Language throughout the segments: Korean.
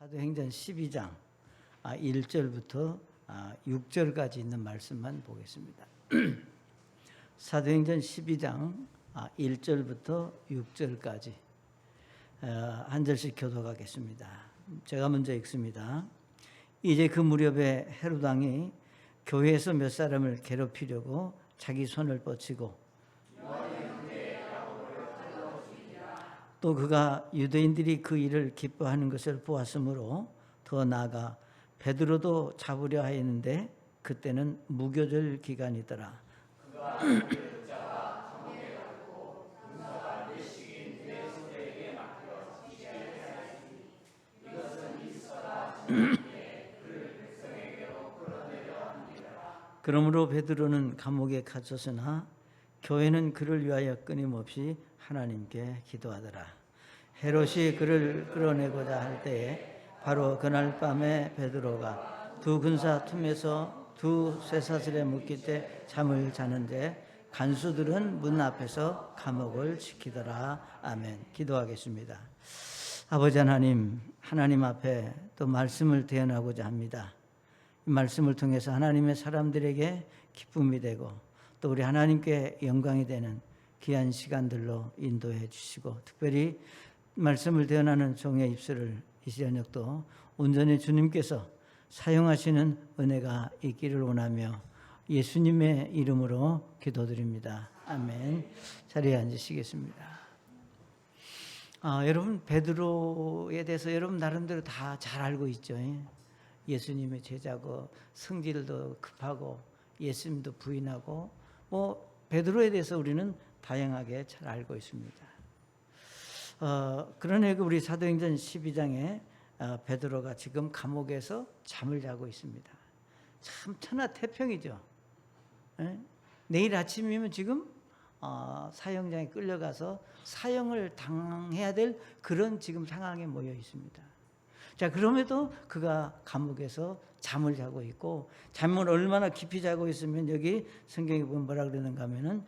사도행전 12장 1절부터 6절까지 있는 말씀만 보겠습니다. 사도행전 12장 1절부터 6절까지 한 절씩 교독하겠습니다. 제가 먼저 읽습니다. 이제 그 무렵에 헤롯 왕이 교회에서 몇 사람을 괴롭히려고 자기 손을 뻗치고 또 그가 유대인들이 그 일을 기뻐하는 것을 보았으므로 더 나아가 베드로도 잡으려 하였는데 그때는 무교절 기간이더라. 그러므로 베드로는 감옥에 갇혔으나 교회는 그를 위하여 끊임없이 하나님께 기도하더라. 헤롯이 그를 끌어내고자 할 때에 바로 그날 밤에 베드로가 두 군사 틈에서 두 쇠사슬에 묶일 때 잠을 자는데 간수들은 문 앞에서 감옥을 지키더라. 아멘. 기도하겠습니다. 아버지 하나님, 하나님 앞에 또 말씀을 대언하고자 합니다. 이 말씀을 통해서 하나님의 사람들에게 기쁨이 되고 또 우리 하나님께 영광이 되는 귀한 시간들로 인도해 주시고 특별히 말씀을 대언하는 종의 입술을 이 저녁도 온전히 주님께서 사용하시는 은혜가 있기를 원하며 예수님의 이름으로 기도드립니다. 아멘. 자리에 앉으시겠습니다. 여러분 베드로에 대해서 여러분 나름대로 다 잘 알고 있죠. 예수님의 제자고 성질도 급하고 예수님도 부인하고 베드로에 대해서 우리는 다양하게 잘 알고 있습니다. 그러나 우리 사도행전 12장에 베드로가 지금 감옥에서 잠을 자고 있습니다. 참 천하태평이죠. 내일 아침이면 지금 사형장에 끌려가서 사형을 당해야 될 그런 지금 상황에 모여 있습니다. 자, 그럼에도 그가 감옥에서 잠을 자고 있고 잠을 얼마나 깊이 자고 있으면 여기 성경에 보면 뭐라 그러는가 하면은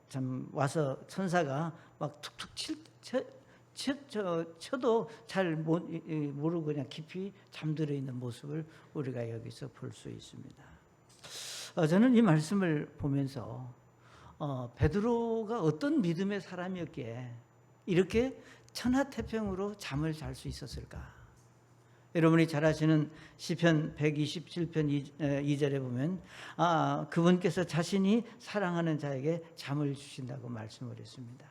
참 와서 천사가 막 툭툭 쳐도 잘 모르고 그냥 깊이 잠들어 있는 모습을 우리가 여기서 볼 수 있습니다. 저는 이 말씀을 보면서 베드로가 어떤 믿음의 사람이었기에 이렇게 천하태평으로 잠을 잘 수 있었을까? 여러분이 잘 아시는 시편 127편 2절에 보면 그분께서 자신이 사랑하는 자에게 잠을 주신다고 말씀을 했습니다.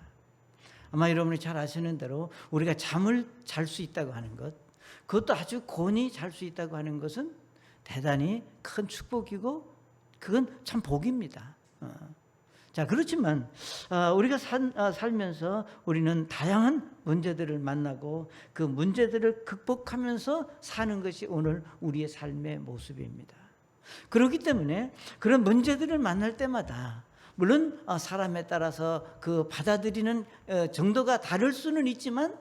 아마 여러분이 잘 아시는 대로 우리가 잠을 잘 수 있다고 하는 것, 그것도 아주 곤히 잘 수 있다고 하는 것은 대단히 큰 축복이고 그건 참 복입니다. 자, 그렇지만 우리가 살면서 우리는 다양한 문제들을 만나고 그 문제들을 극복하면서 사는 것이 오늘 우리의 삶의 모습입니다. 그렇기 때문에 그런 문제들을 만날 때마다 물론 사람에 따라서 그 받아들이는 정도가 다를 수는 있지만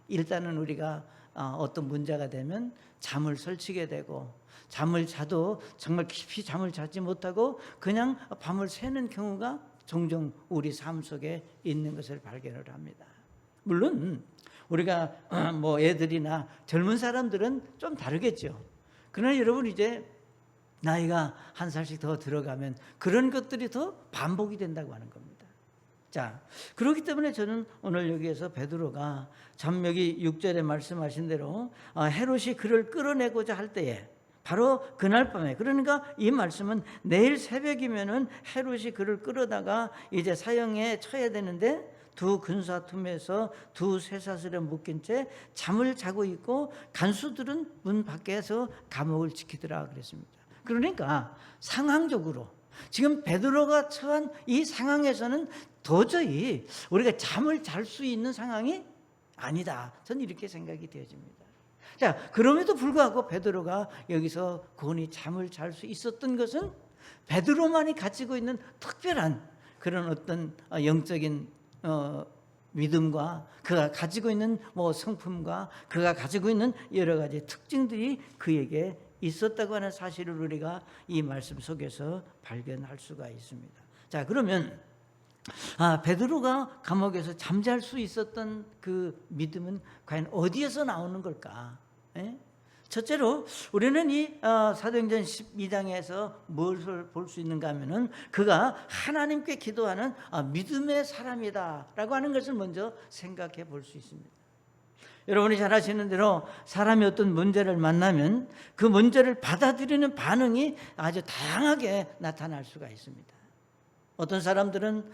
일단은 우리가 어떤 문제가 되면 잠을 설치게 되고 잠을 자도 정말 깊이 잠을 자지 못하고 그냥 밤을 새는 경우가 종종 우리 삶 속에 있는 것을 발견을 합니다. 물론 우리가 애들이나 젊은 사람들은 좀 다르겠죠. 그러나 여러분 이제 나이가 한 살씩 더 들어가면 그런 것들이 더 반복이 된다고 하는 겁니다. 자, 그렇기 때문에 저는 오늘 여기에서 베드로가 참 여기 6절에 말씀하신 대로 헤롯이 그를 끌어내고자 할 때에 바로 그날 밤에, 그러니까 이 말씀은 내일 새벽이면은 헤롯이 그를 끌어다가 이제 사형에 처해야 되는데 두 군사 틈에서 두 쇠사슬에 묶인 채 잠을 자고 있고 간수들은 문 밖에서 감옥을 지키더라 그랬습니다. 그러니까 상황적으로 지금 베드로가 처한 이 상황에서는 도저히 우리가 잠을 잘 수 있는 상황이 아니다. 저는 이렇게 생각이 되어집니다. 자, 그럼에도 불구하고 베드로가 여기서 곤히 잠을 잘 수 있었던 것은 베드로만이 가지고 있는 특별한 그런 어떤 영적인 믿음과 그가 가지고 있는 성품과 그가 가지고 있는 여러 가지 특징들이 그에게 있었다고 하는 사실을 우리가 이 말씀 속에서 발견할 수가 있습니다. 자, 그러면 베드로가 감옥에서 잠잘 수 있었던 그 믿음은 과연 어디에서 나오는 걸까? 예? 첫째로 우리는 이 사도행전 12장에서 무엇을 볼 수 있는가 하면은 그가 하나님께 기도하는 믿음의 사람이다라고 하는 것을 먼저 생각해 볼 수 있습니다. 여러분이 잘 아시는 대로 사람이 어떤 문제를 만나면 그 문제를 받아들이는 반응이 아주 다양하게 나타날 수가 있습니다. 어떤 사람들은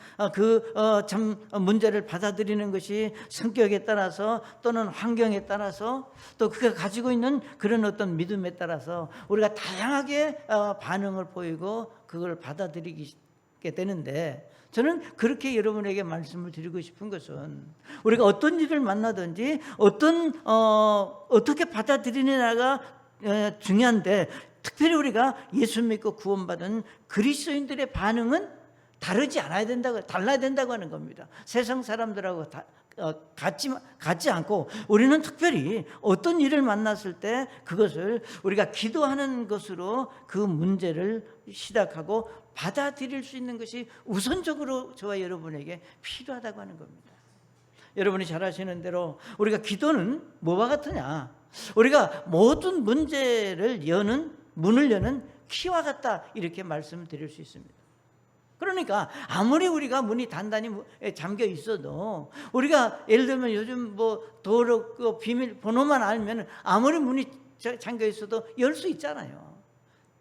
참 문제를 받아들이는 것이 성격에 따라서 또는 환경에 따라서 또 그가 가지고 있는 그런 어떤 믿음에 따라서 우리가 다양하게 반응을 보이고 그걸 받아들이게 되는데, 저는 그렇게 여러분에게 말씀을 드리고 싶은 것은 우리가 어떤 일을 만나든지 어떻게 받아들이느냐가 중요한데, 특별히 우리가 예수 믿고 구원받은 그리스도인들의 반응은 달라야 된다고 하는 겁니다. 세상 사람들하고 같지 않고 우리는 특별히 어떤 일을 만났을 때 그것을 우리가 기도하는 것으로 그 문제를 시작하고 받아들일 수 있는 것이 우선적으로 저와 여러분에게 필요하다고 하는 겁니다. 여러분이 잘 아시는 대로 우리가 기도는 뭐와 같으냐? 우리가 모든 문제를 문을 여는 키와 같다, 이렇게 말씀드릴 수 있습니다. 그러니까 아무리 우리가 문이 단단히 잠겨 있어도, 우리가 예를 들면 요즘 도로 비밀 번호만 알면 아무리 문이 잠겨 있어도 열 수 있잖아요.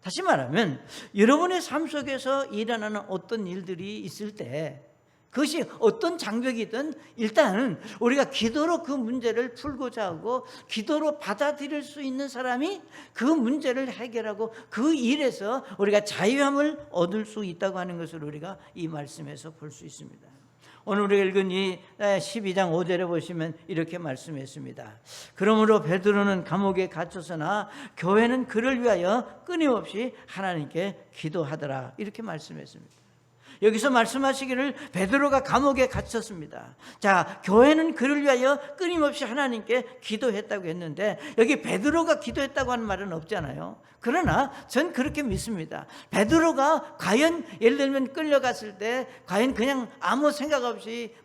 다시 말하면 여러분의 삶 속에서 일어나는 어떤 일들이 있을 때, 그것이 어떤 장벽이든 일단은 우리가 기도로 그 문제를 풀고자 하고 기도로 받아들일 수 있는 사람이 그 문제를 해결하고 그 일에서 우리가 자유함을 얻을 수 있다고 하는 것을 우리가 이 말씀에서 볼 수 있습니다. 오늘 우리가 읽은 이 12장 5절에 보시면 이렇게 말씀했습니다. 그러므로 베드로는 감옥에 갇혔으나 교회는 그를 위하여 끊임없이 하나님께 기도하더라, 이렇게 말씀했습니다. 여기서 말씀하시기를 베드로가 감옥에 갇혔습니다. 자, 교회는 그를 위하여 끊임없이 하나님께 기도했다고 했는데, 여기 베드로가 기도했다고 하는 말은 없잖아요. 그러나 전 그렇게 믿습니다. 베드로가 과연 예를 들면 끌려갔을 때 과연 그냥 아무 생각 없이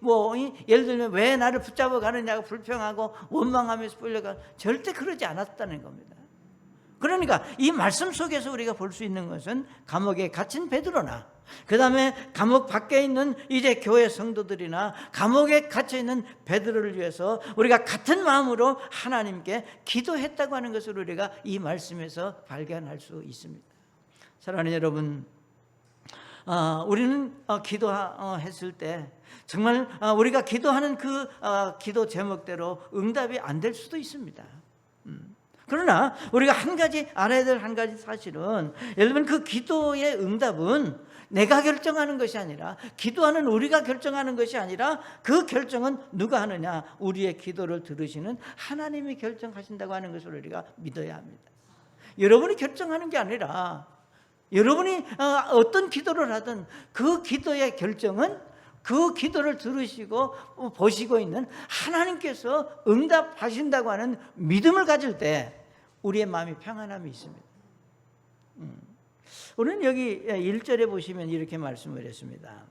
예를 들면 왜 나를 붙잡아 가느냐고 불평하고 원망하면서 끌려가, 절대 그러지 않았다는 겁니다. 그러니까 이 말씀 속에서 우리가 볼 수 있는 것은 감옥에 갇힌 베드로나, 그 다음에 감옥 밖에 있는 이제 교회 성도들이나 감옥에 갇혀 있는 베드로를 위해서 우리가 같은 마음으로 하나님께 기도했다고 하는 것을 우리가 이 말씀에서 발견할 수 있습니다. 사랑하는 여러분, 우리는 기도했을 때 정말 우리가 기도하는 그 기도 제목대로 응답이 안 될 수도 있습니다. 그러나 우리가 알아야 될 한 가지 사실은, 예를 들면 그 기도의 응답은 내가 결정하는 것이 아니라, 기도하는 우리가 결정하는 것이 아니라, 그 결정은 누가 하느냐? 우리의 기도를 들으시는 하나님이 결정하신다고 하는 것을 우리가 믿어야 합니다. 여러분이 결정하는 게 아니라, 여러분이 어떤 기도를 하든 그 기도의 결정은 그 기도를 들으시고 보시고 있는 하나님께서 응답하신다고 하는 믿음을 가질 때 우리의 마음이 평안함이 있습니다. 우리는 여기 1절에 보시면 이렇게 말씀을 했습니다.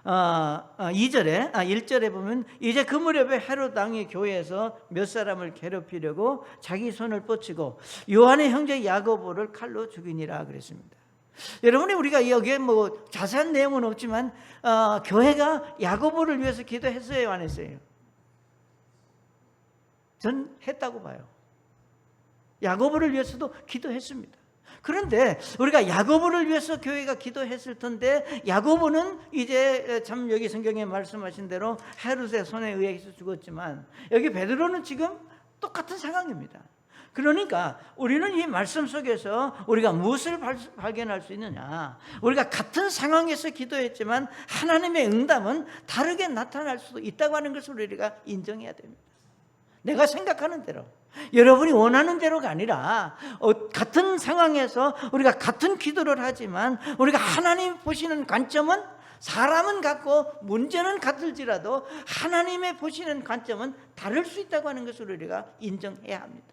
1절에 보면 이제 그 무렵에 헤롯 왕이 교회에서 몇 사람을 괴롭히려고 자기 손을 뻗치고 요한의 형제 야고보를 칼로 죽이니라 그랬습니다. 여러분이 우리가 여기에 자세한 내용은 없지만 교회가 야고보를 위해서 기도했어요, 안 했어요? 전 했다고 봐요. 야고보를 위해서도 기도했습니다. 그런데 우리가 야고보를 위해서 교회가 기도했을 텐데, 야고보는 이제 참 여기 성경에 말씀하신 대로 헤롯의 손에 의해서 죽었지만, 여기 베드로는 지금 똑같은 상황입니다. 그러니까 우리는 이 말씀 속에서 우리가 무엇을 발견할 수 있느냐? 우리가 같은 상황에서 기도했지만 하나님의 응답은 다르게 나타날 수도 있다고 하는 것을 우리가 인정해야 됩니다. 내가 생각하는 대로, 여러분이 원하는 대로가 아니라 같은 상황에서 우리가 같은 기도를 하지만 우리가 하나님 보시는 관점은, 사람은 같고 문제는 같을지라도 하나님의 보시는 관점은 다를 수 있다고 하는 것을 우리가 인정해야 합니다.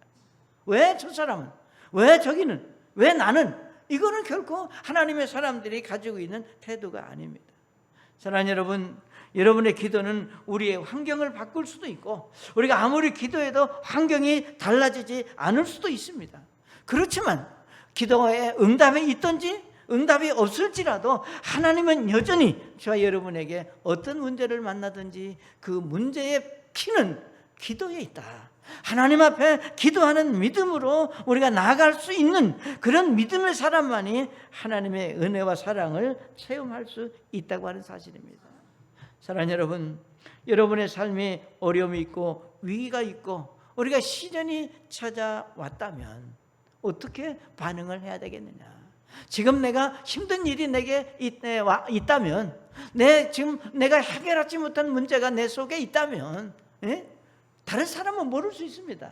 왜 저 사람은, 왜 저기는, 왜 나는, 이거는 결코 하나님의 사람들이 가지고 있는 태도가 아닙니다. 사랑하는 여러분, 여러분의 기도는 우리의 환경을 바꿀 수도 있고 우리가 아무리 기도해도 환경이 달라지지 않을 수도 있습니다. 그렇지만 기도에 응답이 있든지 응답이 없을지라도 하나님은 여전히 저와 여러분에게 어떤 문제를 만나든지 그 문제의 키는 기도에 있다. 하나님 앞에 기도하는 믿음으로 우리가 나아갈 수 있는 그런 믿음의 사람만이 하나님의 은혜와 사랑을 체험할 수 있다고 하는 사실입니다. 사랑하는 여러분, 여러분의 삶에 어려움이 있고 위기가 있고 우리가 시련이 찾아왔다면 어떻게 반응을 해야 되겠느냐? 지금 내가 힘든 일이 내게 있다면, 지금 내가 해결하지 못한 문제가 내 속에 있다면, 다른 사람은 모를 수 있습니다.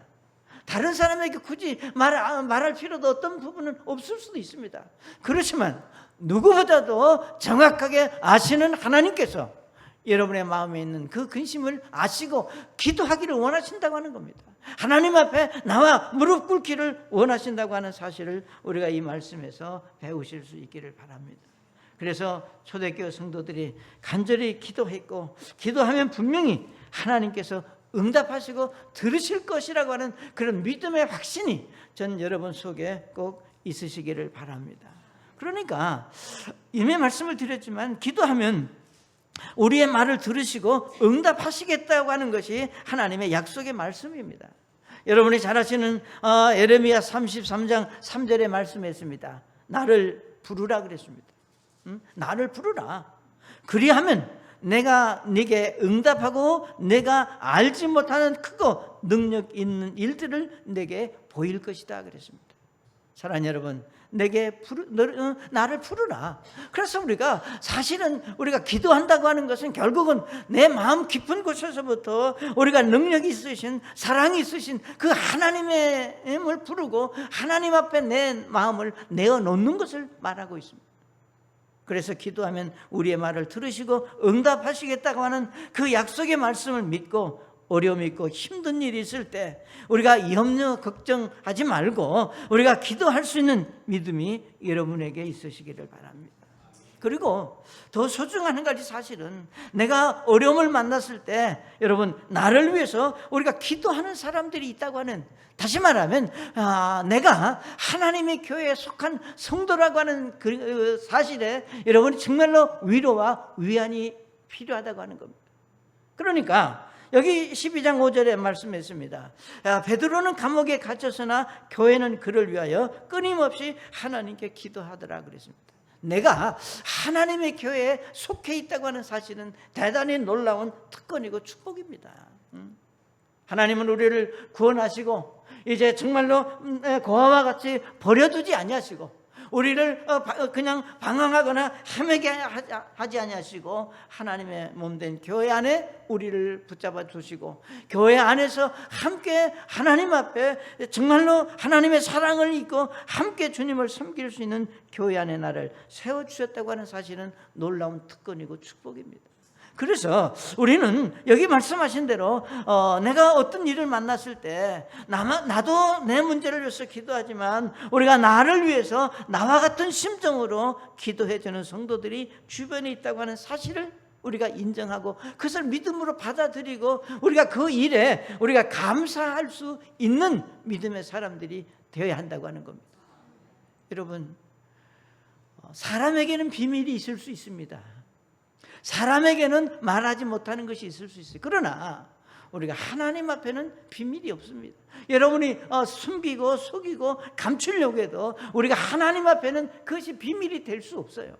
다른 사람에게 굳이 말할 필요도 어떤 부분은 없을 수도 있습니다. 그렇지만 누구보다도 정확하게 아시는 하나님께서 여러분의 마음에 있는 그 근심을 아시고 기도하기를 원하신다고 하는 겁니다. 하나님 앞에 나와 무릎 꿇기를 원하신다고 하는 사실을 우리가 이 말씀에서 배우실 수 있기를 바랍니다. 그래서 초대교회 성도들이 간절히 기도했고 기도하면 분명히 하나님께서 응답하시고 들으실 것이라고 하는 그런 믿음의 확신이 전 여러분 속에 꼭 있으시기를 바랍니다. 그러니까 이미 말씀을 드렸지만 기도하면 우리의 말을 들으시고 응답하시겠다고 하는 것이 하나님의 약속의 말씀입니다. 여러분이 잘 아시는 예레미야 33장 3절의 말씀에 있습니다. 나를 부르라 그랬습니다. 나를 부르라. 그리하면 내가 네게 응답하고 내가 알지 못하는 크고 능력 있는 일들을 내게 보일 것이다 그랬습니다. 사랑하는 여러분, 나를 부르라. 그래서 우리가 사실은 우리가 기도한다고 하는 것은 결국은 내 마음 깊은 곳에서부터 우리가 능력이 있으신 사랑이 있으신 그 하나님의 힘을 부르고 하나님 앞에 내 마음을 내어놓는 것을 말하고 있습니다. 그래서 기도하면 우리의 말을 들으시고 응답하시겠다고 하는 그 약속의 말씀을 믿고 어려움이 있고 힘든 일이 있을 때 우리가 염려 걱정하지 말고 우리가 기도할 수 있는 믿음이 여러분에게 있으시기를 바랍니다. 그리고 더 소중한 한 가지 사실은 내가 어려움을 만났을 때 여러분 나를 위해서 우리가 기도하는 사람들이 있다고 하는, 다시 말하면 내가 하나님의 교회에 속한 성도라고 하는 그 사실에 여러분이 정말로 위로와 위안이 필요하다고 하는 겁니다. 그러니까 여기 12장 5절에 말씀했습니다. 베드로는 감옥에 갇혔으나 교회는 그를 위하여 끊임없이 하나님께 기도하더라 그랬습니다. 내가 하나님의 교회에 속해 있다고 하는 사실은 대단히 놀라운 특권이고 축복입니다. 하나님은 우리를 구원하시고 이제 정말로 고아와 같이 버려두지 아니하시고 우리를 그냥 방황하거나 헤매게 하지 아니하시고 하나님의 몸된 교회 안에 우리를 붙잡아 두시고 교회 안에서 함께 하나님 앞에 정말로 하나님의 사랑을 입고 함께 주님을 섬길 수 있는 교회 안에 나를 세워주셨다고 하는 사실은 놀라운 특권이고 축복입니다. 그래서 우리는 여기 말씀하신 대로 내가 어떤 일을 만났을 때 나도 내 문제를 위해서 기도하지만 우리가 나를 위해서 나와 같은 심정으로 기도해 주는 성도들이 주변에 있다고 하는 사실을 우리가 인정하고 그것을 믿음으로 받아들이고 우리가 그 일에 우리가 감사할 수 있는 믿음의 사람들이 되어야 한다고 하는 겁니다. 여러분, 사람에게는 비밀이 있을 수 있습니다. 사람에게는 말하지 못하는 것이 있을 수 있어요. 그러나 우리가 하나님 앞에는 비밀이 없습니다. 여러분이 숨기고 속이고 감추려고 해도 우리가 하나님 앞에는 그것이 비밀이 될 수 없어요.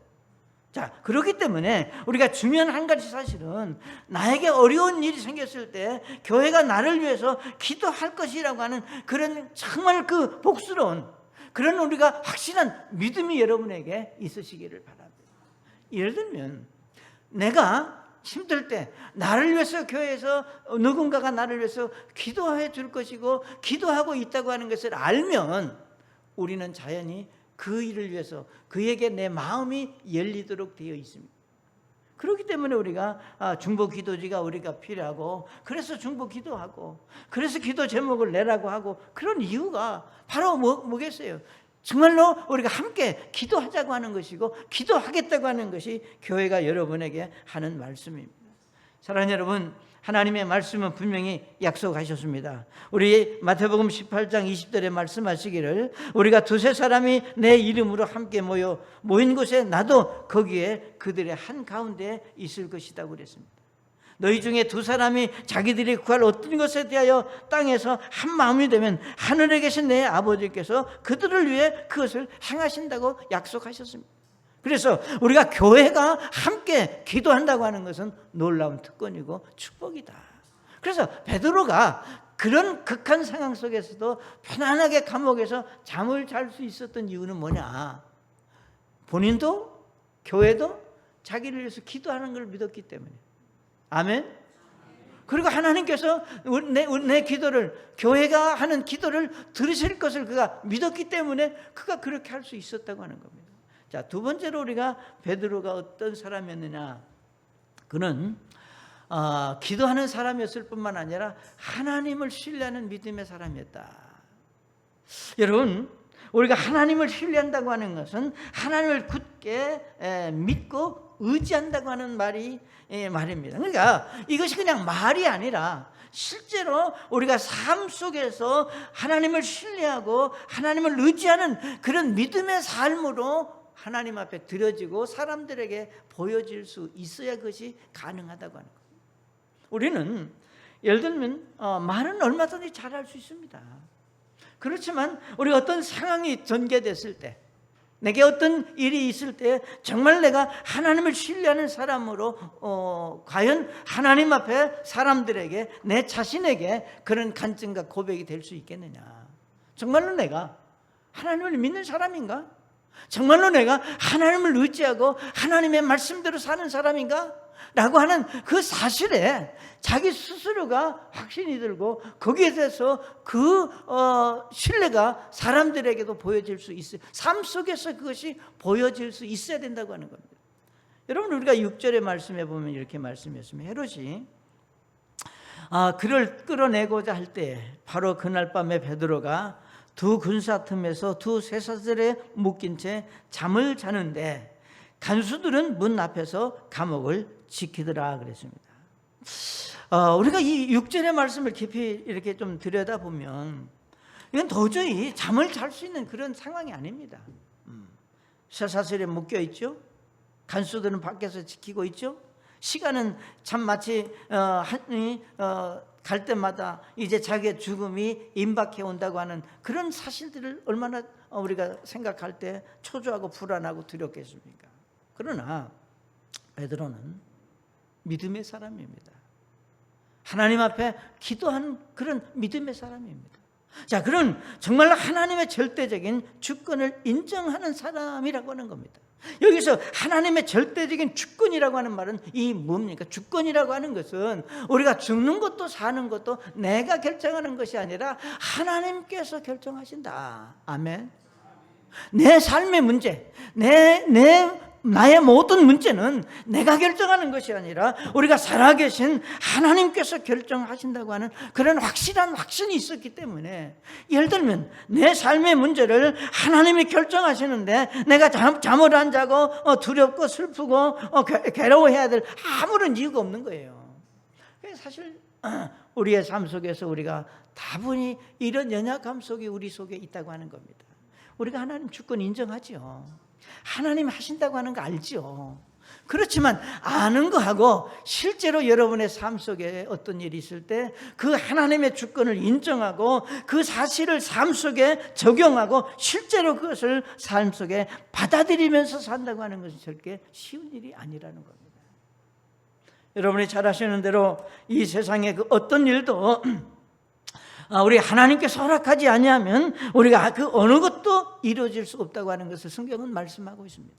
자, 그렇기 때문에 우리가 중요한 한 가지 사실은 나에게 어려운 일이 생겼을 때 교회가 나를 위해서 기도할 것이라고 하는 그런 정말 그 복스러운 그런 우리가 확실한 믿음이 여러분에게 있으시기를 바랍니다. 예를 들면 내가 힘들 때 나를 위해서 교회에서 누군가가 나를 위해서 기도해 줄 것이고 기도하고 있다고 하는 것을 알면 우리는 자연히 그 일을 위해서 그에게 내 마음이 열리도록 되어 있습니다. 그렇기 때문에 우리가 중보 기도지가 우리가 필요하고 그래서 중보 기도하고 그래서 기도 제목을 내라고 하고 그런 이유가 바로 뭐겠어요? 정말로 우리가 함께 기도하자고 하는 것이고 기도하겠다고 하는 것이 교회가 여러분에게 하는 말씀입니다. 사랑하는 여러분, 하나님의 말씀은 분명히 약속하셨습니다. 우리 마태복음 18장 20절에 말씀하시기를 우리가 두세 사람이 내 이름으로 함께 모인 곳에 나도 거기에 그들의 한가운데 있을 것이라고 그랬습니다. 너희 중에 두 사람이 자기들이 구할 어떤 것에 대하여 땅에서 한 마음이 되면 하늘에 계신 내 아버지께서 그들을 위해 그것을 행하신다고 약속하셨습니다. 그래서 우리가 교회가 함께 기도한다고 하는 것은 놀라운 특권이고 축복이다. 그래서 베드로가 그런 극한 상황 속에서도 편안하게 감옥에서 잠을 잘 수 있었던 이유는 뭐냐? 본인도 교회도 자기를 위해서 기도하는 걸 믿었기 때문에. 아멘. 그리고 하나님께서 내 기도를, 교회가 하는 기도를 들으실 것을 그가 믿었기 때문에 그가 그렇게 할 수 있었다고 하는 겁니다. 자, 두 번째로 우리가 베드로가 어떤 사람이었느냐? 그는 기도하는 사람이었을 뿐만 아니라 하나님을 신뢰하는 믿음의 사람이었다. 여러분, 우리가 하나님을 신뢰한다고 하는 것은 하나님을 굳게 믿고 의지한다고 하는 말입니다. 그러니까 이것이 그냥 말이 아니라 실제로 우리가 삶 속에서 하나님을 신뢰하고 하나님을 의지하는 그런 믿음의 삶으로 하나님 앞에 드려지고 사람들에게 보여질 수 있어야 그것이 가능하다고 하는 거예요. 우리는 예를 들면 말은 얼마든지 잘할 수 있습니다. 그렇지만 우리가 어떤 상황이 전개됐을 때, 내게 어떤 일이 있을 때 정말 내가 하나님을 신뢰하는 사람으로 과연 하나님 앞에 사람들에게, 내 자신에게 그런 간증과 고백이 될 수 있겠느냐? 정말로 내가 하나님을 믿는 사람인가? 정말로 내가 하나님을 의지하고 하나님의 말씀대로 사는 사람인가? 라고 하는 그 사실에 자기 스스로가 확신이 들고 거기에 대해서 그 신뢰가 사람들에게도 보여질 수 있어요. 삶 속에서 그것이 보여질 수 있어야 된다고 하는 겁니다. 여러분, 우리가 6절의 말씀에 보면 이렇게 말씀했습니다. 헤롯이 그를 끌어내고자 할 때 바로 그날 밤에 베드로가 두 군사 틈에서 두 쇠사슬에 묶인 채 잠을 자는데 간수들은 문 앞에서 감옥을 지키더라 그랬습니다. 우리가 이 6절의 말씀을 깊이 이렇게 좀 들여다보면 이건 도저히 잠을 잘 수 있는 그런 상황이 아닙니다. 쇠사슬에 묶여 있죠. 간수들은 밖에서 지키고 있죠. 시간은 참 마치 갈 때마다 이제 자기의 죽음이 임박해 온다고 하는 그런 사실들을 얼마나 우리가 생각할 때 초조하고 불안하고 두렵겠습니까? 그러나 베드로는 믿음의 사람입니다. 하나님 앞에 기도하는 그런 믿음의 사람입니다. 자, 그런 정말로 하나님의 절대적인 주권을 인정하는 사람이라고 하는 겁니다. 여기서 하나님의 절대적인 주권이라고 하는 말은 이 뭡니까? 주권이라고 하는 것은 우리가 죽는 것도 사는 것도 내가 결정하는 것이 아니라 하나님께서 결정하신다. 아멘. 내 삶의 문제, 나의 모든 문제는 내가 결정하는 것이 아니라 우리가 살아계신 하나님께서 결정하신다고 하는 그런 확실한 확신이 있었기 때문에, 예를 들면 내 삶의 문제를 하나님이 결정하시는데 내가 잠을 안 자고 두렵고 슬프고 괴로워해야 될 아무런 이유가 없는 거예요. 사실 우리의 삶 속에서 우리가 다분히 이런 연약함 속에 우리 속에 있다고 하는 겁니다. 우리가 하나님 주권 인정하죠. 하나님 하신다고 하는 거 알죠. 그렇지만 아는 거하고 실제로 여러분의 삶 속에 어떤 일이 있을 때 그 하나님의 주권을 인정하고 그 사실을 삶 속에 적용하고 실제로 그것을 삶 속에 받아들이면서 산다고 하는 것은 절대 쉬운 일이 아니라는 겁니다. 여러분이 잘 아시는 대로 이 세상의 그 어떤 일도 우리 하나님께서 허락하지 아니하면 우리가 그 어느 것도 이루어질 수 없다고 하는 것을 성경은 말씀하고 있습니다.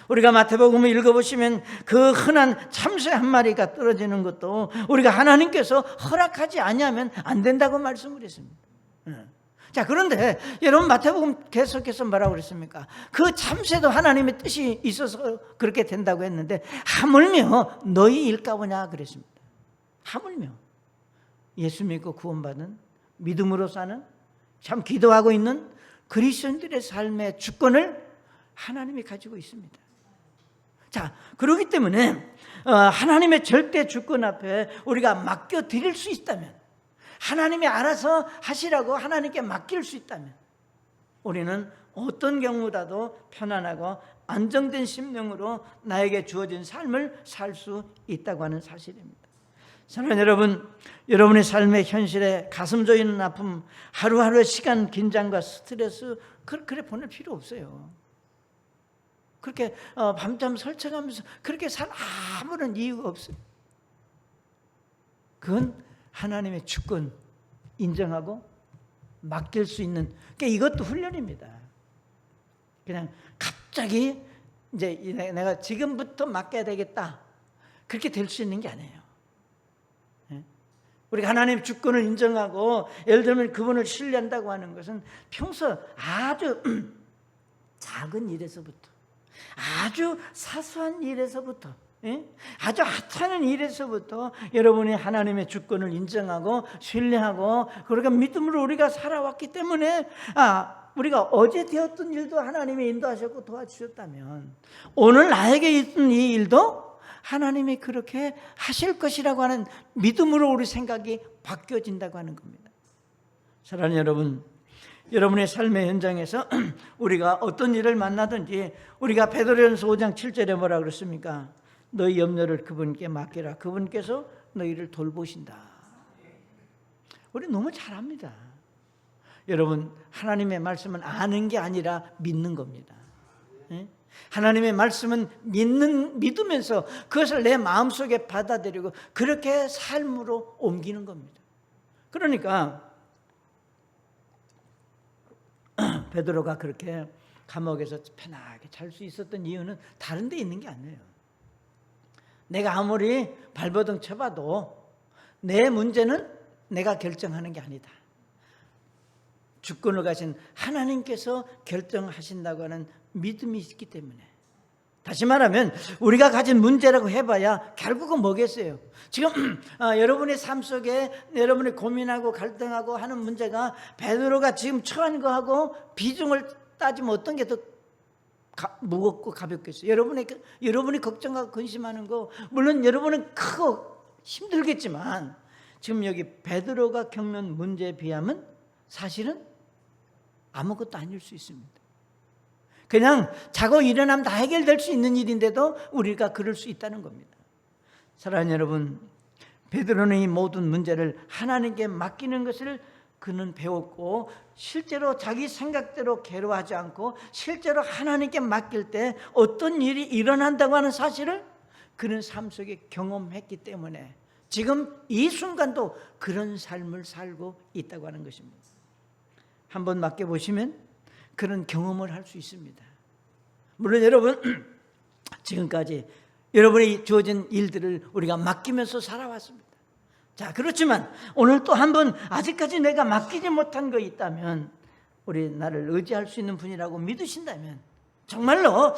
우리가 마태복음을 읽어보시면 그 흔한 참새 한 마리가 떨어지는 것도 우리가 하나님께서 허락하지 아니하면 안 된다고 말씀을 했습니다. 자, 그런데 여러분, 마태복음 계속해서 뭐라고 그랬습니까? 그 참새도 하나님의 뜻이 있어서 그렇게 된다고 했는데 하물며 너희 일까 보냐 그랬습니다. 하물며 예수 믿고 구원받은, 믿음으로 사는, 참 기도하고 있는 그리스도인들의 삶의 주권을 하나님이 가지고 있습니다. 자, 그렇기 때문에 하나님의 절대 주권 앞에 우리가 맡겨 드릴 수 있다면, 하나님이 알아서 하시라고 하나님께 맡길 수 있다면, 우리는 어떤 경우라도 편안하고 안정된 심령으로 나에게 주어진 삶을 살 수 있다고 하는 사실입니다. 사랑하는 여러분, 여러분의 삶의 현실에 가슴 조이는 아픔, 하루하루의 시간 긴장과 스트레스 그렇게 보낼 필요 없어요. 그렇게 밤잠 설쳐가면서 그렇게 살 아무런 이유가 없어요. 그건 하나님의 주권 인정하고 맡길 수 있는, 그러니까 이것도 훈련입니다. 그냥 갑자기 이제 내가 지금부터 맡겨야 되겠다, 그렇게 될 수 있는 게 아니에요. 우리가 하나님의 주권을 인정하고 예를 들면 그분을 신뢰한다고 하는 것은 평소 아주 작은 일에서부터, 아주 사소한 일에서부터, 아주 하찮은 일에서부터 여러분이 하나님의 주권을 인정하고 신뢰하고 그러니까 믿음으로 우리가 살아왔기 때문에 우리가 어제 되었던 일도 하나님이 인도하셨고 도와주셨다면 오늘 나에게 있던 이 일도 하나님이 그렇게 하실 것이라고 하는 믿음으로 우리 생각이 바뀌어진다고 하는 겁니다. 사랑하는 여러분, 여러분의 삶의 현장에서 우리가 어떤 일을 만나든지 우리가 베드로전서 5장 7절에 뭐라 그랬습니까? 너희 염려를 그분께 맡기라. 그분께서 너희를 돌보신다. 우리 너무 잘합니다. 여러분, 하나님의 말씀은 아는 게 아니라 믿는 겁니다. 하나님의 말씀은 믿으면서 그것을 내 마음속에 받아들이고 그렇게 삶으로 옮기는 겁니다. 그러니까 베드로가 그렇게 감옥에서 편하게 잘 수 있었던 이유는 다른 데 있는 게 아니에요. 내가 아무리 발버둥 쳐봐도 내 문제는 내가 결정하는 게 아니다. 주권을 가신 하나님께서 결정하신다고 하는 믿음이 있기 때문에, 다시 말하면 우리가 가진 문제라고 해봐야 결국은 뭐겠어요? 지금 여러분의 삶 속에 여러분이 고민하고 갈등하고 하는 문제가 베드로가 지금 처한 거하고 비중을 따지면 어떤 게 더 무겁고 가볍겠어요? 여러분이 걱정하고 근심하는 거 물론 여러분은 크고 힘들겠지만 지금 여기 베드로가 겪는 문제에 비하면 사실은 아무것도 아닐 수 있습니다. 그냥 자고 일어나면 다 해결될 수 있는 일인데도 우리가 그럴 수 있다는 겁니다. 사랑하는 여러분, 베드로는 이 모든 문제를 하나님께 맡기는 것을 그는 배웠고 실제로 자기 생각대로 괴로워하지 않고 실제로 하나님께 맡길 때 어떤 일이 일어난다고 하는 사실을 그는 삶 속에 경험했기 때문에 지금 이 순간도 그런 삶을 살고 있다고 하는 것입니다. 한번 맡겨보시면 그런 경험을 할 수 있습니다. 물론 여러분, 지금까지 여러분이 주어진 일들을 우리가 맡기면서 살아왔습니다. 자, 그렇지만 오늘 또 한번 아직까지 내가 맡기지 못한 거 있다면, 우리 나를 의지할 수 있는 분이라고 믿으신다면, 정말로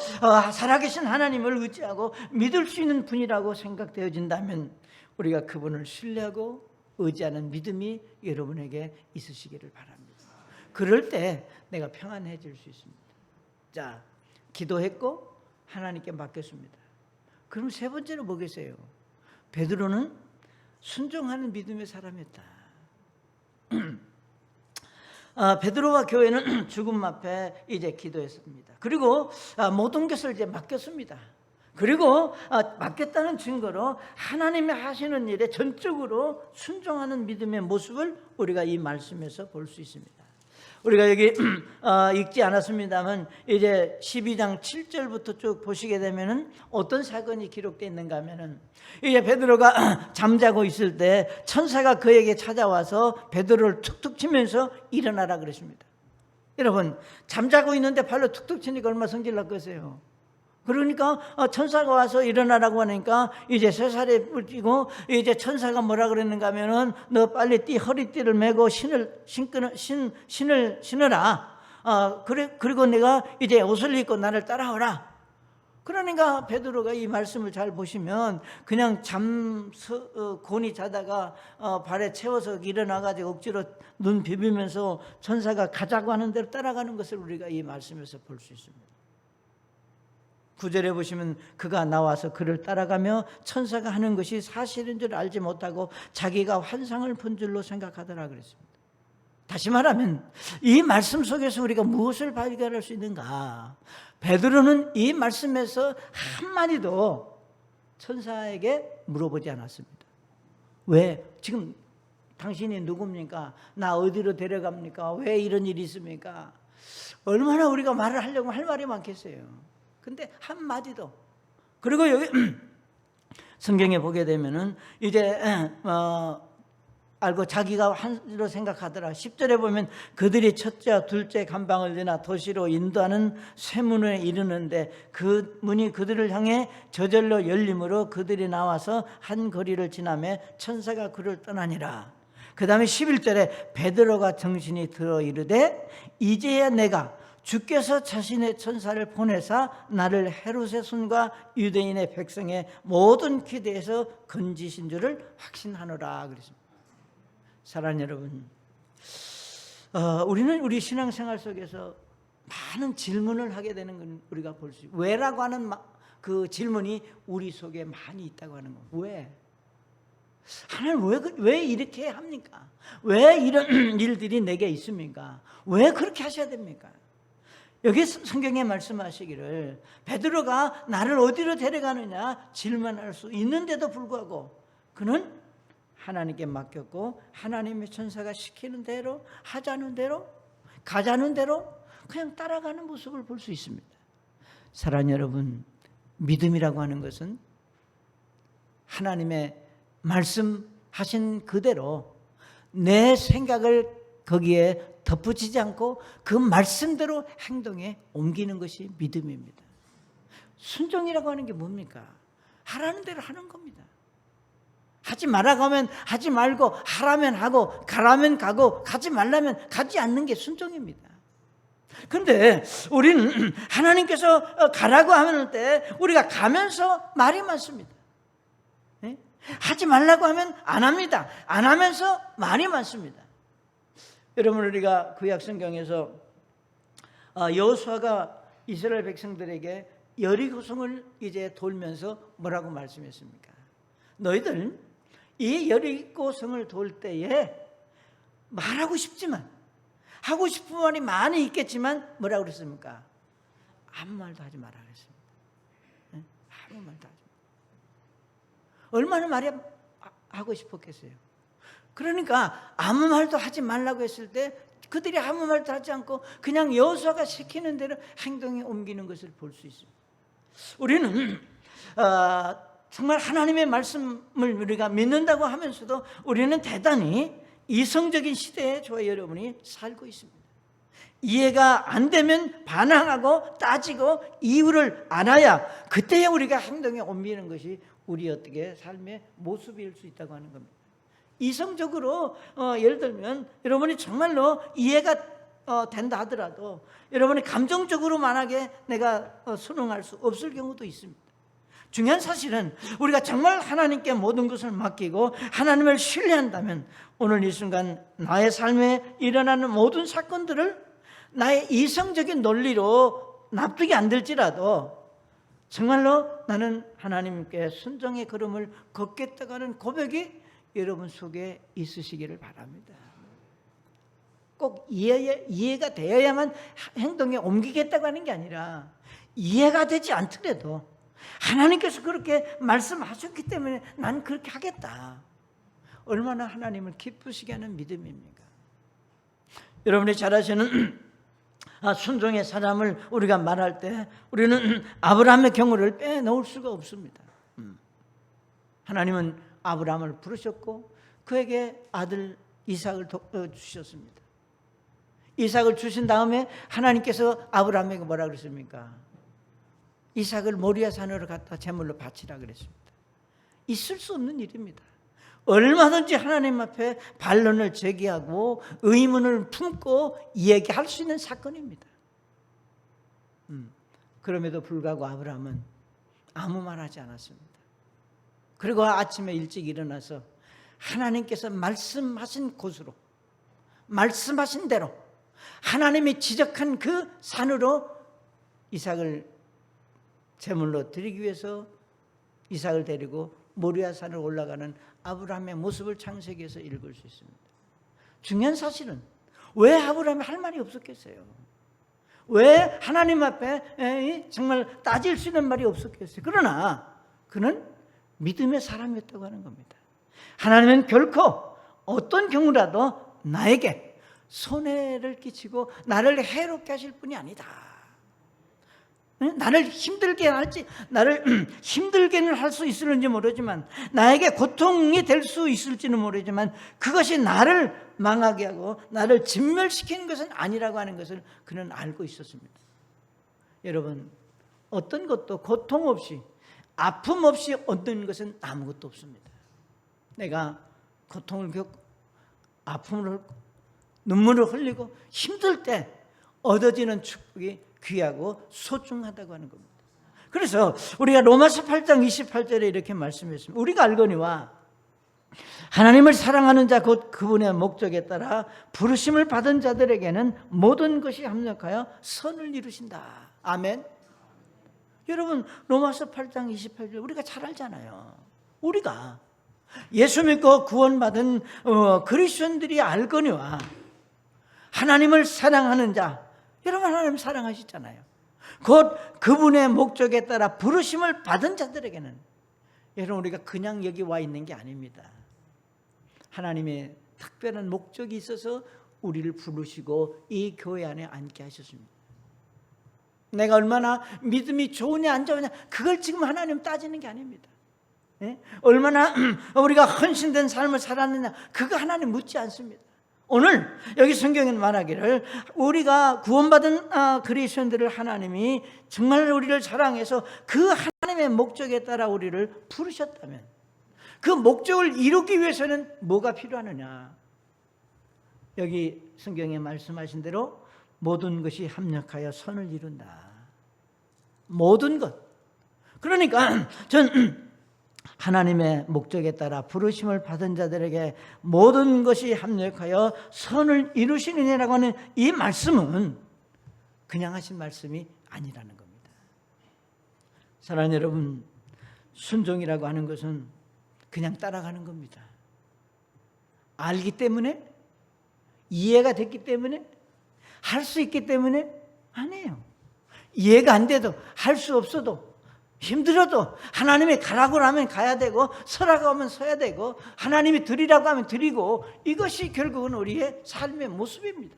살아계신 하나님을 의지하고 믿을 수 있는 분이라고 생각되어진다면 우리가 그분을 신뢰하고 의지하는 믿음이 여러분에게 있으시기를 바랍니다. 그럴 때 내가 평안해질 수 있습니다. 자, 기도했고 하나님께 맡겼습니다. 그럼 세 번째는 뭐겠어요? 베드로는 순종하는 믿음의 사람이었다. 베드로와 교회는 죽음 앞에 이제 기도했습니다. 그리고 모든 것을 이제 맡겼습니다. 그리고 맡겼다는 증거로 하나님이 하시는 일에 전적으로 순종하는 믿음의 모습을 우리가 이 말씀에서 볼 수 있습니다. 우리가 여기 읽지 않았습니다만 이제 12장 7절부터 쭉 보시게 되면은 어떤 사건이 기록되어 있는가 하면은 이제 베드로가 잠자고 있을 때 천사가 그에게 찾아와서 베드로를 툭툭 치면서 일어나라 그랬습니다. 여러분, 잠자고 있는데 발로 툭툭 치니까 얼마나 성질 났겠어요. 그러니까 천사가 와서 일어나라고 하니까 이제 쇠살에 뿔지고 이제 천사가 뭐라 그랬는가 하면은 너 빨리 허리띠를 메고 신을 신으라. 그리고 내가 이제 옷을 입고 나를 따라오라. 그러니까 베드로가 이 말씀을 잘 보시면 그냥 곤히 자다가 발에 채워서 일어나가지고 억지로 눈 비비면서 천사가 가자고 하는 대로 따라가는 것을 우리가 이 말씀에서 볼 수 있습니다. 9절에 보시면 그가 나와서 그를 따라가며 천사가 하는 것이 사실인 줄 알지 못하고 자기가 환상을 본 줄로 생각하더라 그랬습니다. 다시 말하면 이 말씀 속에서 우리가 무엇을 발견할 수 있는가? 베드로는 이 말씀에서 한마디도 천사에게 물어보지 않았습니다. 왜? 지금 당신이 누굽니까? 나 어디로 데려갑니까? 왜 이런 일이 있습니까? 얼마나 우리가 말을 하려고 할 말이 많겠어요. 근데 한마디도. 그리고 여기 성경에 보게 되면은 이제 알고 자기가 한으로 생각하더라. 10절에 보면 그들이 첫째와 둘째 감방을 지나 도시로 인도하는 쇠문에 이르는데 그 문이 그들을 향해 저절로 열림으로 그들이 나와서 한 거리를 지나며 천사가 그를 떠나니라. 그 다음에 11절에 베드로가 정신이 들어 이르되 이제야 내가 주께서 자신의 천사를 보내사 나를 헤롯의 손과 유대인의 백성의 모든 기대에서 건지신 줄을 확신하노라 그랬습니다. 사랑하는 여러분, 우리는 우리 신앙생활 속에서 많은 질문을 하게 되는 건 우리가 볼 수 있어요. 왜라고 하는 그 질문이 우리 속에 많이 있다고 하는 겁니다. 왜? 하나님 왜 이렇게 합니까? 왜 이런 일들이 내게 있습니까? 왜 그렇게 하셔야 됩니까? 여기 성경에 말씀하시기를 베드로가 나를 어디로 데려가느냐 질문할 수 있는데도 불구하고 그는 하나님께 맡겼고 하나님의 천사가 시키는 대로 하자는 대로 가자는 대로 그냥 따라가는 모습을 볼 수 있습니다. 사랑하는 여러분, 믿음이라고 하는 것은 하나님의 말씀하신 그대로 내 생각을 거기에 덧붙이지 않고 그 말씀대로 행동에 옮기는 것이 믿음입니다. 순종이라고 하는 게 뭡니까? 하라는 대로 하는 겁니다. 하지 말라고 하면 하지 말고 하라면 하고 가라면 가고 가지 말라면 가지 않는 게 순종입니다. 그런데 우리는 하나님께서 가라고 하는 때 우리가 가면서 말이 많습니다. 네? 하지 말라고 하면 안 합니다. 안 하면서 말이 많습니다. 여러분 우리가 구약 성경에서 여호수아가 이스라엘 백성들에게 여리고성을 이제 돌면서 뭐라고 말씀했습니까? 너희들 이 여리고성을 돌 때에 말하고 싶지만 하고 싶은 말이 많이 있겠지만 뭐라고 그랬습니까? 아무 말도 하지 말라 그랬습니다. 네? 아무 말도 하지 말라. 얼마나 말이 하고 싶었겠어요. 그러니까 아무 말도 하지 말라고 했을 때 그들이 아무 말도 하지 않고 그냥 여호수아가 시키는 대로 행동에 옮기는 것을 볼 수 있습니다. 우리는 정말 하나님의 말씀을 우리가 믿는다고 하면서도 우리는 대단히 이성적인 시대에 저와 여러분이 살고 있습니다. 이해가 안 되면 반항하고 따지고 이유를 알아야 그때야 우리가 행동에 옮기는 것이 우리 어떻게 삶의 모습일 수 있다고 하는 겁니다. 이성적으로 예를 들면 여러분이 정말로 이해가 된다 하더라도 여러분이 감정적으로 만약에 내가 순응할 수 없을 경우도 있습니다. 중요한 사실은 우리가 정말 하나님께 모든 것을 맡기고 하나님을 신뢰한다면 오늘 이 순간 나의 삶에 일어나는 모든 사건들을 나의 이성적인 논리로 납득이 안 될지라도 정말로 나는 하나님께 순종의 걸음을 걷겠다고 하는 고백이 여러분 속에 있으시기를 바랍니다. 꼭 이해가 되어야만 행동에 옮기겠다고 하는 게 아니라 이해가 되지 않더라도 하나님께서 그렇게 말씀하셨기 때문에 난 그렇게 하겠다. 얼마나 하나님을 기쁘시게 하는 믿음입니까? 여러분이 잘 아시는 순종의 사람을 우리가 말할 때 우리는 아브라함의 경우를 빼놓을 수가 없습니다. 하나님은 아브라함을 부르셨고 그에게 아들 이삭을 주셨습니다. 이삭을 주신 다음에 하나님께서 아브라함에게 뭐라 그랬습니까? 이삭을 모리아 산으로 갖다 제물로 바치라 그랬습니다. 있을 수 없는 일입니다. 얼마든지 하나님 앞에 반론을 제기하고 의문을 품고 얘기할 수 있는 사건입니다. 그럼에도 불구하고 아브라함은 아무 말 하지 않았습니다. 그리고 아침에 일찍 일어나서 하나님께서 말씀하신 곳으로, 말씀하신 대로 하나님이 지적한 그 산으로 이삭을 제물로 드리기 위해서 이삭을 데리고 모리아 산을 올라가는 아브라함의 모습을 창세기에서 읽을 수 있습니다. 중요한 사실은 왜 아브라함이 할 말이 없었겠어요? 왜 하나님 앞에 정말 따질 수 있는 말이 없었겠어요? 그러나 그는 믿음의 사람이었다고 하는 겁니다. 하나님은 결코 어떤 경우라도 나에게 손해를 끼치고 나를 해롭게 하실 분이 아니다. 나를 힘들게 할지, 나를 힘들게는 할 수 있을지 모르지만, 나에게 고통이 될 수 있을지는 모르지만, 그것이 나를 망하게 하고 나를 진멸시키는 것은 아니라고 하는 것을 그는 알고 있었습니다. 여러분, 어떤 것도 고통 없이, 아픔 없이 얻는 것은 아무것도 없습니다. 내가 고통을 겪고 아픔을 겪고 눈물을 흘리고 힘들 때 얻어지는 축복이 귀하고 소중하다고 하는 겁니다. 그래서 우리가 로마서 8장 28절에 이렇게 말씀했습니다. 우리가 알거니와 하나님을 사랑하는 자 곧 그분의 목적에 따라 부르심을 받은 자들에게는 모든 것이 합력하여 선을 이루신다. 아멘. 여러분, 로마서 8장 28절 우리가 잘 알잖아요. 우리가 예수 믿고 구원받은 그리스도인들이 알거니와 하나님을 사랑하는 자, 여러분 하나님 사랑하시잖아요. 곧 그분의 목적에 따라 부르심을 받은 자들에게는, 여러분 우리가 그냥 여기 와 있는 게 아닙니다. 하나님의 특별한 목적이 있어서 우리를 부르시고 이 교회 안에 앉게 하셨습니다. 내가 얼마나 믿음이 좋으냐 안 좋으냐 그걸 지금 하나님 따지는 게 아닙니다. 얼마나 우리가 헌신된 삶을 살았느냐 그거 하나님 묻지 않습니다. 오늘 여기 성경에는 말하기를 우리가 구원받은 그리스도인들을 하나님이 정말 우리를 사랑해서 그 하나님의 목적에 따라 우리를 부르셨다면 그 목적을 이루기 위해서는 뭐가 필요하느냐? 여기 성경에 말씀하신 대로 모든 것이 합력하여 선을 이룬다. 모든 것. 그러니까 전 하나님의 목적에 따라 부르심을 받은 자들에게 모든 것이 합력하여 선을 이루시느냐라고 하는 이 말씀은 그냥 하신 말씀이 아니라는 겁니다. 사랑하는 여러분, 순종이라고 하는 것은 그냥 따라가는 겁니다. 알기 때문에, 이해가 됐기 때문에, 할 수 있기 때문에 아니에요. 이해가 안 돼도, 할 수 없어도, 힘들어도 하나님이 가라고 하면 가야 되고 서라고 하면 서야 되고 하나님이 드리라고 하면 드리고, 이것이 결국은 우리의 삶의 모습입니다.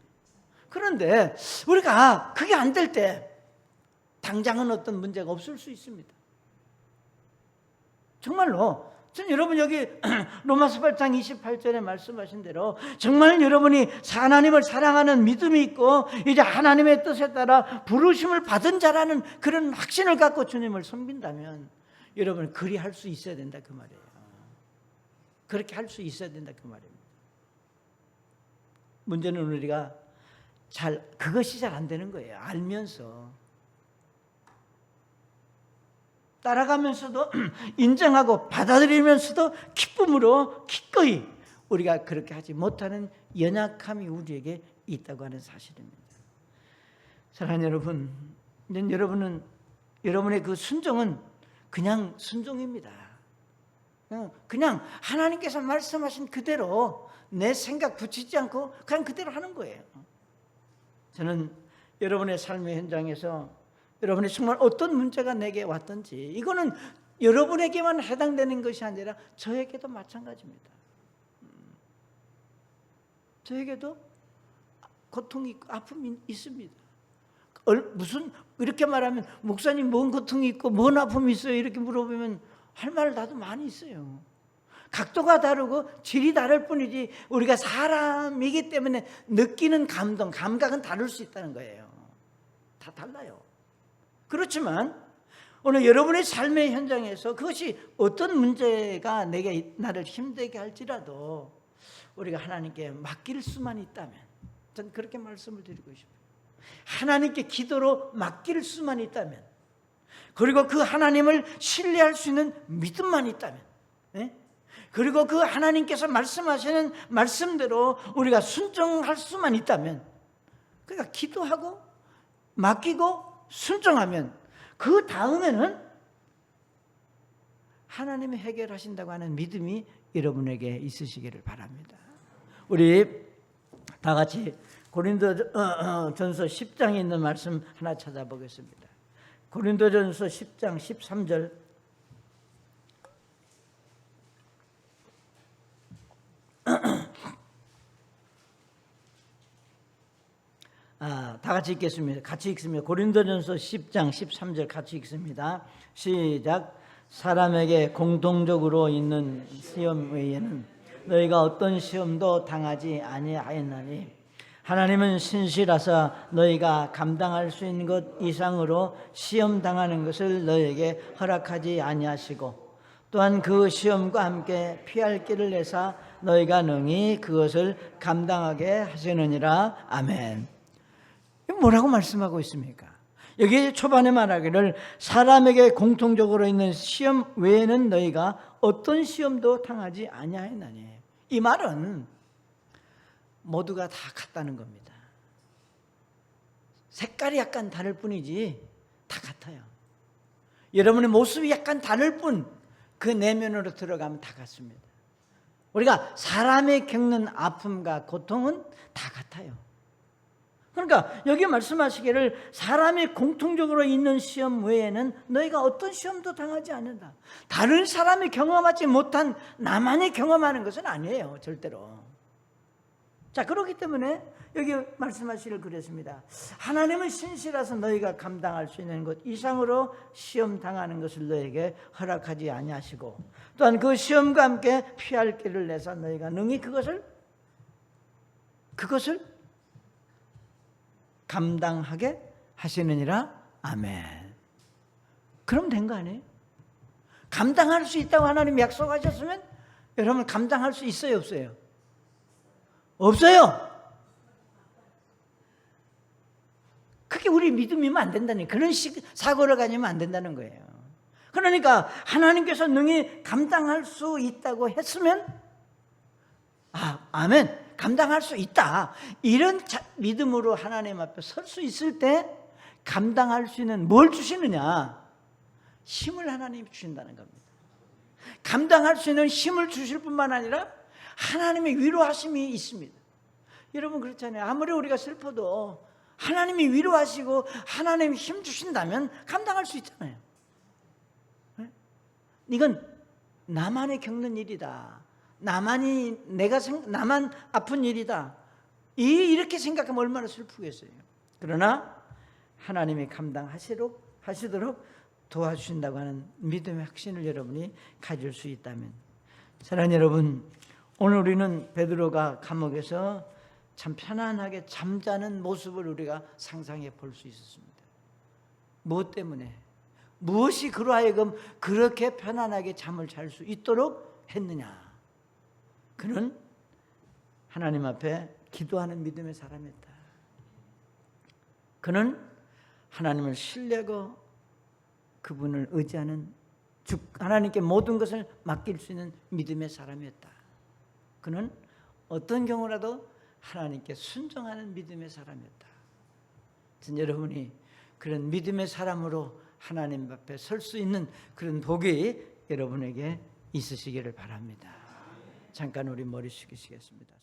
그런데 우리가 그게 안 될 때 당장은 어떤 문제가 없을 수 있습니다. 정말로 전 여러분 여기 로마서 8장 28절에 말씀하신 대로 정말 여러분이 하나님을 사랑하는 믿음이 있고 이제 하나님의 뜻에 따라 부르심을 받은 자라는 그런 확신을 갖고 주님을 섬긴다면 여러분 그리 할 수 있어야 된다 그 말이에요. 그렇게 할 수 있어야 된다 그 말입니다. 문제는 우리가 그것이 잘 안 되는 거예요. 알면서 따라가면서도 인정하고 받아들이면서도 기쁨으로 기꺼이 우리가 그렇게 하지 못하는 연약함이 우리에게 있다고 하는 사실입니다. 사랑하는 여러분, 여러분은 여러분의 그 순종은 그냥 순종입니다. 그냥 하나님께서 말씀하신 그대로 내 생각 붙이지 않고 그냥 그대로 하는 거예요. 저는 여러분의 삶의 현장에서 여러분이 정말 어떤 문제가 내게 왔든지 이거는 여러분에게만 해당되는 것이 아니라 저에게도 마찬가지입니다. 저에게도 고통이 있고 아픔이 있습니다. 무슨 이렇게 말하면 목사님 뭔 고통이 있고 뭔 아픔이 있어요 이렇게 물어보면 할 말 나도 많이 있어요. 각도가 다르고 질이 다를 뿐이지 우리가 사람이기 때문에 느끼는 감각은 다를 수 있다는 거예요. 다 달라요. 그렇지만 오늘 여러분의 삶의 현장에서 그것이 어떤 문제가 나를 힘들게 할지라도 우리가 하나님께 맡길 수만 있다면, 전 그렇게 말씀을 드리고 싶어요. 하나님께 기도로 맡길 수만 있다면 그리고 그 하나님을 신뢰할 수 있는 믿음만 있다면, 그리고 그 하나님께서 말씀하시는 말씀대로 우리가 순종할 수만 있다면, 그러니까 기도하고 맡기고 순종하면 그 다음에는 하나님이 해결하신다고 하는 믿음이 여러분에게 있으시기를 바랍니다. 우리 다 같이 고린도전서 10장에 있는 말씀 하나 찾아보겠습니다. 고린도전서 10장 13절. 다 같이 읽겠습니다. 같이 읽습니다. 고린도전서 10장 13절 같이 읽습니다. 시작. 사람에게 공통적으로 있는 시험 외에는 너희가 어떤 시험도 당하지 아니하였나니 하나님은 신실하사 너희가 감당할 수 있는 것 이상으로 시험 당하는 것을 너희에게 허락하지 아니하시고 또한 그 시험과 함께 피할 길을 내사 너희가 능히 그것을 감당하게 하시느니라. 아멘. 뭐라고 말씀하고 있습니까? 여기 초반에 말하기를 사람에게 공통적으로 있는 시험 외에는 너희가 어떤 시험도 당하지 아니하였나니, 이 말은 모두가 다 같다는 겁니다. 색깔이 약간 다를 뿐이지 다 같아요. 여러분의 모습이 약간 다를 뿐 그 내면으로 들어가면 다 같습니다. 우리가 사람이 겪는 아픔과 고통은 다 같아요. 그러니까 여기 말씀하시기를 사람이 공통적으로 있는 시험 외에는 너희가 어떤 시험도 당하지 않는다. 다른 사람이 경험하지 못한 나만이 경험하는 것은 아니에요, 절대로. 자, 그렇기 때문에 여기 말씀하시기를 그랬습니다. 하나님은 신실하서 너희가 감당할 수 있는 것 이상으로 시험 당하는 것을 너희에게 허락하지 아니하시고 또한 그 시험과 함께 피할 길을 내서 너희가 능히 그것을 감당하게 하시느니라. 아멘. 그럼 된 거 아니에요? 감당할 수 있다고 하나님 약속하셨으면 여러분 감당할 수 있어요, 없어요? 없어요. 그게 우리 믿음이면 안 된다니, 그런 사고를 가지면 안 된다는 거예요. 그러니까 하나님께서 능히 감당할 수 있다고 했으면 아멘, 감당할 수 있다, 이런 믿음으로 하나님 앞에 설 수 있을 때 감당할 수 있는 뭘 주시느냐? 힘을 하나님이 주신다는 겁니다. 감당할 수 있는 힘을 주실 뿐만 아니라 하나님의 위로하심이 있습니다. 여러분 그렇잖아요. 아무리 우리가 슬퍼도 하나님이 위로하시고 하나님이 힘 주신다면 감당할 수 있잖아요. 이건 나만이 겪는 일이다, 나만 아픈 일이다, 이렇게 생각하면 얼마나 슬프겠어요. 그러나 하나님이 감당하시도록 도와주신다고 하는 믿음의 확신을 여러분이 가질 수 있다면, 사랑하는 여러분, 오늘 우리는 베드로가 감옥에서 참 편안하게 잠자는 모습을 우리가 상상해 볼 수 있었습니다. 무엇 때문에? 무엇이 그로 하여금 그렇게 편안하게 잠을 잘 수 있도록 했느냐? 그는 하나님 앞에 기도하는 믿음의 사람이었다. 그는 하나님을 신뢰하고 그분을 의지하는, 하나님께 모든 것을 맡길 수 있는 믿음의 사람이었다. 그는 어떤 경우라도 하나님께 순종하는 믿음의 사람이었다. 여러분이 그런 믿음의 사람으로 하나님 앞에 설 수 있는 그런 복이 여러분에게 있으시기를 바랍니다. 잠깐 우리 머리 숙이시겠습니다.